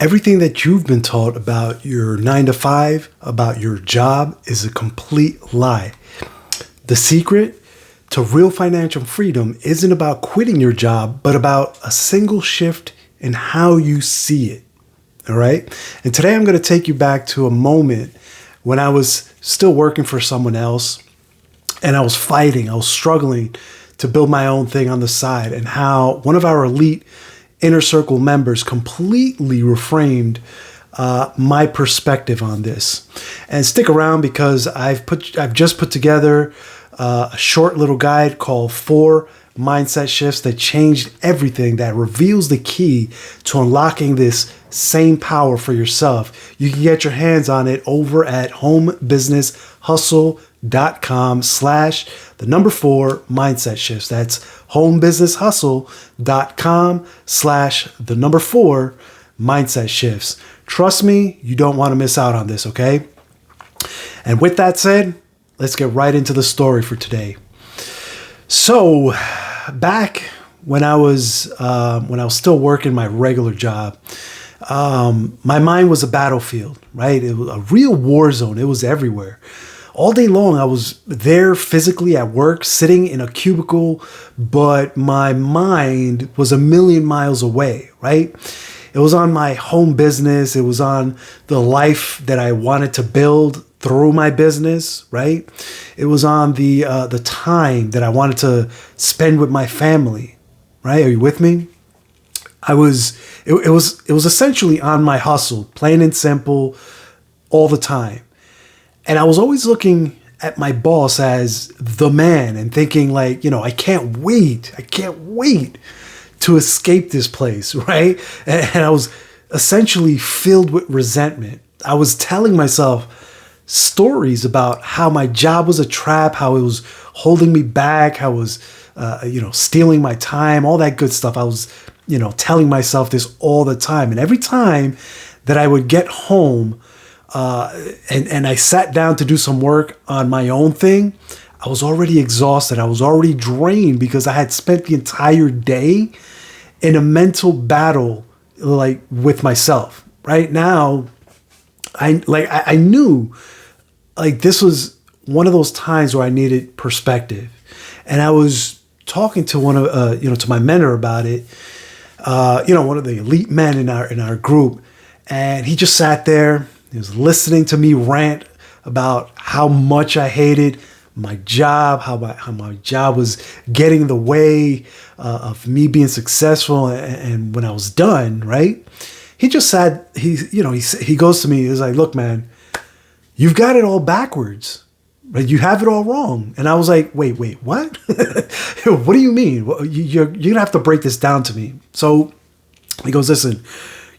Everything that you've been taught about your 9 to 5, about your job, is a complete lie. The secret to real financial freedom isn't about quitting your job, but about a single shift in how you see it. All right. And today I'm going to take you back to a moment when I was still working for someone else, and I was struggling to build my own thing on the side, and how one of our elite inner circle members completely reframed my perspective on this. And stick around, because I've just put together a short little guide called 4 Mindset Shifts that changed everything, that reveals the key to unlocking this same power for yourself. You can get your hands on it over at homebusinesshustle.com/4 Mindset Shifts. That's homebusinesshustle.com/4 Mindset Shifts. Trust me, you don't want to miss out on this, okay? And with that said, let's get right into the story for today. So, back when I was still working my regular job, my mind was a battlefield, right? It was a real war zone. It was everywhere. All day long, I was there physically at work, sitting in a cubicle, but my mind was a million miles away, right? It was on my home business. It was on the life that I wanted to build through my business, right? It was on the time that I wanted to spend with my family, right? Are you with me? It was essentially on my hustle, plain and simple, all the time. And I was always looking at my boss as the man and thinking like, I can't wait to escape this place, right? And I was essentially filled with resentment. I was telling myself stories about how my job was a trap, how it was holding me back, how it was, stealing my time, all that good stuff. I was, telling myself this all the time. And every time that I would get home and I sat down to do some work on my own thing, I was already exhausted. I was already drained, because I had spent the entire day in a mental battle, like with myself. Right now, I knew like this was one of those times where I needed perspective, and I was talking to one of to my mentor about it. One of the elite men in our group, and he just sat there. He was listening to me rant about how much I hated my job, how my job was getting in the way of me being successful. And when I was done, right, he just said, he goes to me, he's like, "Look, man, you've got it all backwards, right? You have it all wrong." And I was like, wait, what? What do you mean? You're gonna have to break this down to me. So he goes, "Listen,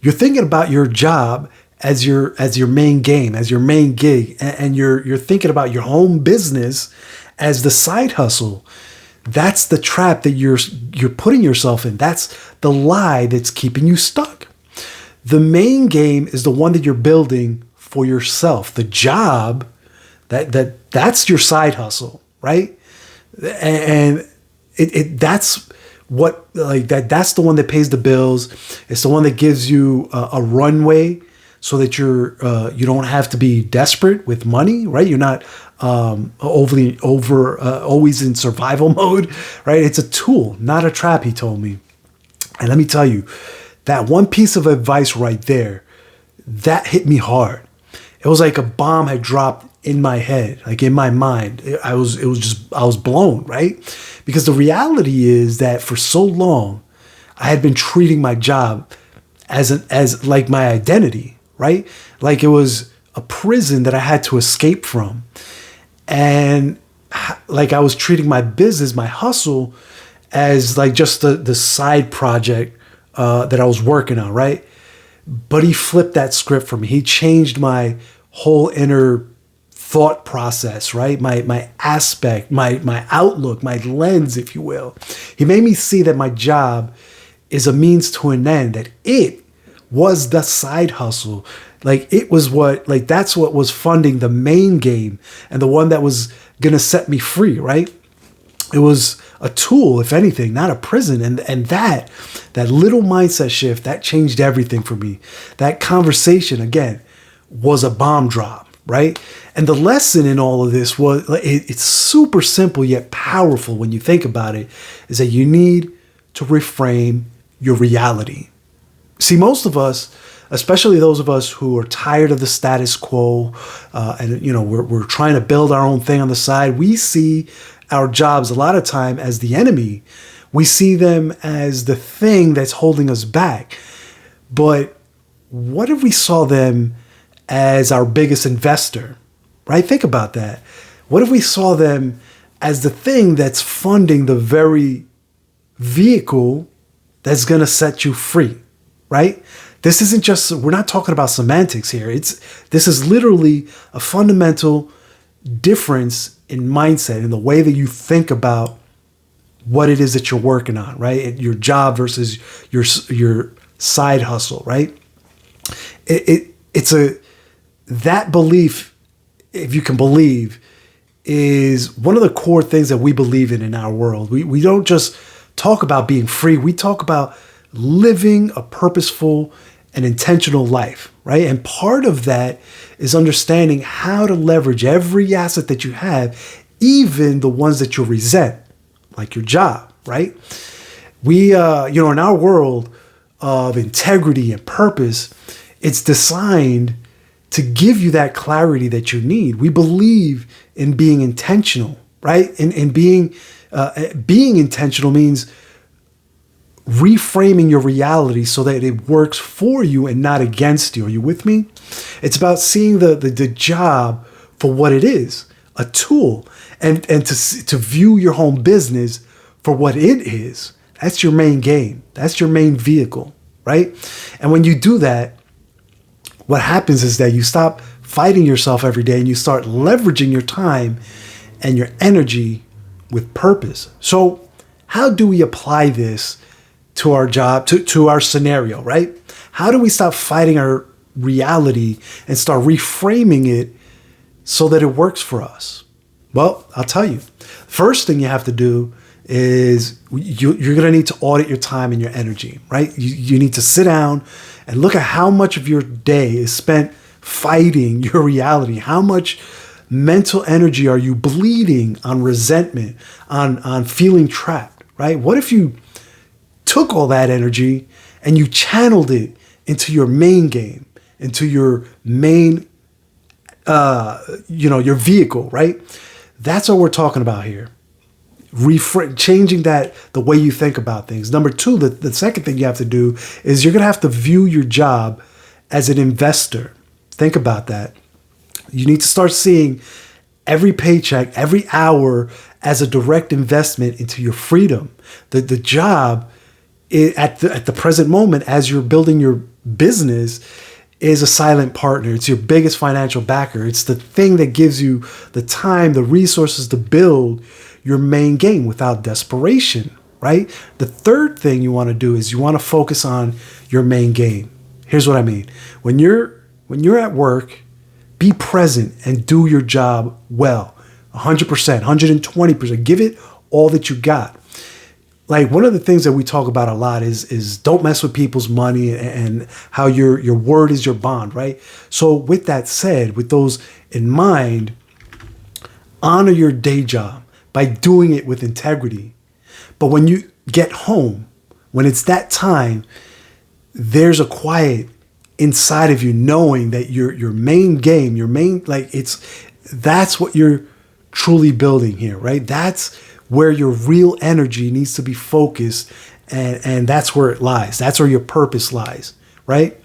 you're thinking about your job as your main game, as your main gig, and you're thinking about your home business as the side hustle. That's the trap that you're putting yourself in. That's the lie that's keeping you stuck. The main game is the one that you're building for yourself. The job, that's your side hustle, right? And that's what, like, that's the one that pays the bills. It's the one that gives you a runway, so that you don't have to be desperate with money, right? You're not always in survival mode, right? It's a tool, not a trap," he told me. And let me tell you, that one piece of advice right there, that hit me hard. It was like a bomb had dropped in my head, like in my mind. I was blown, right? Because the reality is that for so long, I had been treating my job as like my identity, right? Like it was a prison that I had to escape from. And like I was treating my business, my hustle, as like just the side project that I was working on, right? But he flipped that script for me. He changed my whole inner thought process, right? My aspect, my outlook, my lens, if you will. He made me see that my job is a means to an end, that it was the side hustle. Like it was that's what was funding the main game and the one that was going to set me free, right? It was a tool, if anything, not a prison. And that little mindset shift, that changed everything for me. That conversation, again, was a bomb drop, right? And the lesson in all of this was, it's super simple yet powerful when you think about it, is that you need to reframe your reality. See, most of us, especially those of us who are tired of the status quo, and we're trying to build our own thing on the side, we see our jobs a lot of time as the enemy. We see them as the thing that's holding us back. But what if we saw them as our biggest investor, right? Think about that. What if we saw them as the thing that's funding the very vehicle that's going to set you free, right? This isn't just, we're not talking about semantics here. This is literally a fundamental difference in mindset, in the way that you think about what it is that you're working on, right? Your job versus your side hustle, right? That belief, if you can believe, is one of the core things that we believe in our world. We don't just talk about being free. We talk about living a purposeful and intentional life, right? And part of that is understanding how to leverage every asset that you have, even the ones that you resent, like your job, right? We, in our world of integrity and purpose, it's designed to give you that clarity that you need. We believe in being intentional, right? And being intentional means reframing your reality so that it works for you and not against you. Are you with me? It's about seeing the job for what it is, a tool, and to view your home business for what it is. That's your main game. That's your main vehicle, right? And when you do that, what happens is that you stop fighting yourself every day and you start leveraging your time and your energy with purpose. So how do we apply this to our job, to our scenario, right? How do we stop fighting our reality and start reframing it so that it works for us? Well, I'll tell you. First thing you have to do is you're going to need to audit your time and your energy, right? You need to sit down and look at how much of your day is spent fighting your reality. How much mental energy are you bleeding on resentment, on feeling trapped, right? What if you took all that energy and you channeled it into your main game, into your main, your vehicle, right? That's what we're talking about here. Changing the way you think about things. Number two, the second thing you have to do is you're going to have to view your job as an investor. Think about that. You need to start seeing every paycheck, every hour as a direct investment into your freedom. The job at the present moment, as you're building your business, is a silent partner. It's your biggest financial backer. It's the thing that gives you the time, the resources to build your main game without desperation, right? The third thing you want to do is you want to focus on your main game. Here's what I mean. When you're at work, be present and do your job well. 100%, 120%. Give it all that you got. Like, one of the things that we talk about a lot is don't mess with people's money and how your word is your bond, right? So with that said, with those in mind, honor your day job by doing it with integrity. But when you get home, when it's that time, there's a quiet inside of you knowing that your main game, that's what you're truly building here, right? That's where your real energy needs to be focused, and that's where it lies. That's where your purpose lies, right?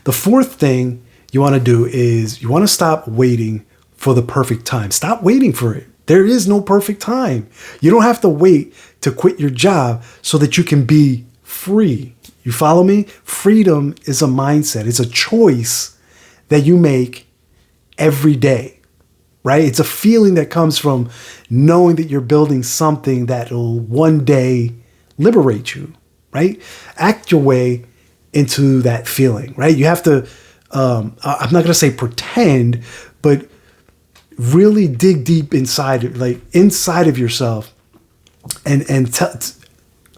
The fourth thing you want to do is you want to stop waiting for the perfect time. Stop waiting for it. There is no perfect time. You don't have to wait to quit your job so that you can be free. You follow me? Freedom is a mindset. It's a choice that you make every day, right? It's a feeling that comes from knowing that you're building something that will one day liberate you, right? Act your way into that feeling, right? You have to, I'm not going to say pretend, but really dig deep inside of yourself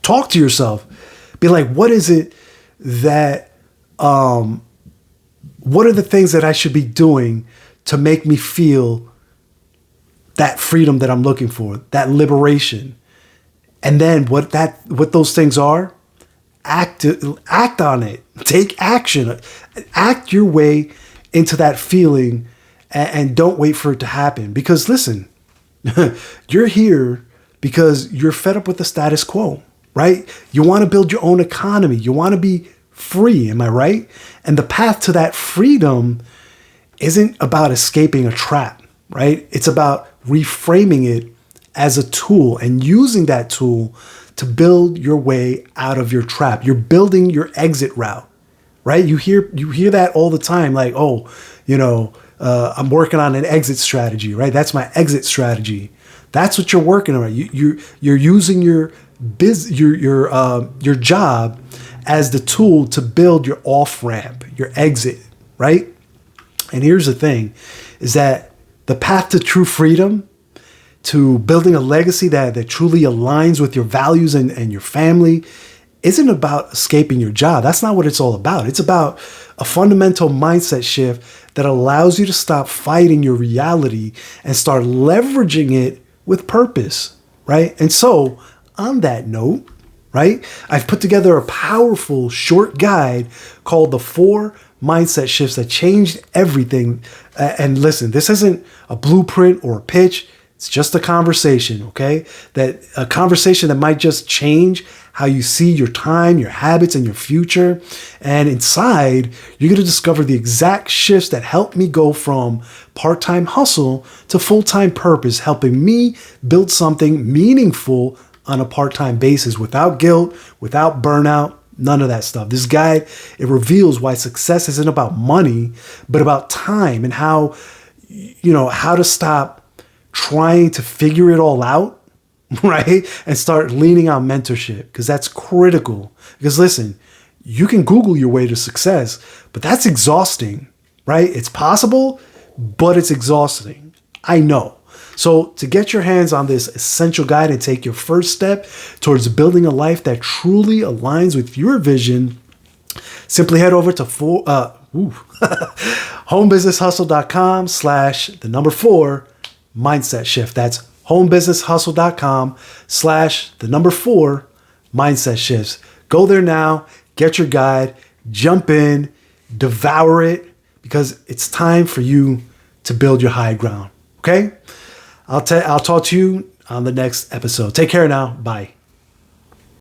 talk to yourself. Be like, what is it that, what are the things that I should be doing to make me feel that freedom that I'm looking for, that liberation? And then what those things are, act on it. Take action. Act your way into that feeling, and don't wait for it to happen. Because listen, you're here because you're fed up with the status quo, right? You want to build your own economy. You want to be free. Am I right? And the path to that freedom isn't about escaping a trap, right? It's about reframing it as a tool and using that tool to build your way out of your trap. You're building your exit route, right? You hear that all the time, like, oh, I'm working on an exit strategy, right? That's my exit strategy. That's what you're working on. You're using your job as the tool to build your off ramp, your exit, right? And here's the thing, is that the path to true freedom, to building a legacy that truly aligns with your values and your family, isn't about escaping your job. That's not what it's all about. It's about a fundamental mindset shift that allows you to stop fighting your reality and start leveraging it with purpose, right? And so, on that note, right, I've put together a powerful short guide called The 4 Mindset Shifts That Changed Everything. And listen, this isn't a blueprint or a pitch. It's just a conversation, okay? A conversation that might just change how you see your time, your habits, and your future. And inside, you're going to discover the exact shifts that helped me go from part-time hustle to full-time purpose, helping me build something meaningful on a part-time basis without guilt, without burnout, none of that stuff. This guide, it reveals why success isn't about money, but about time, and how to stop trying to figure it all out, right? And start leaning on mentorship, because that's critical. Because listen, you can Google your way to success, but that's exhausting, right? It's possible, but it's exhausting. I know. So to get your hands on this essential guide and take your first step towards building a life that truly aligns with your vision, simply head over to homebusinesshustle.com/4 mindset shift. That's homebusinesshustle.com/4 mindset shifts. Go there now, get your guide, jump in, devour it, because it's time for you to build your high ground. Okay? I'll talk to you on the next episode. Take care now. Bye.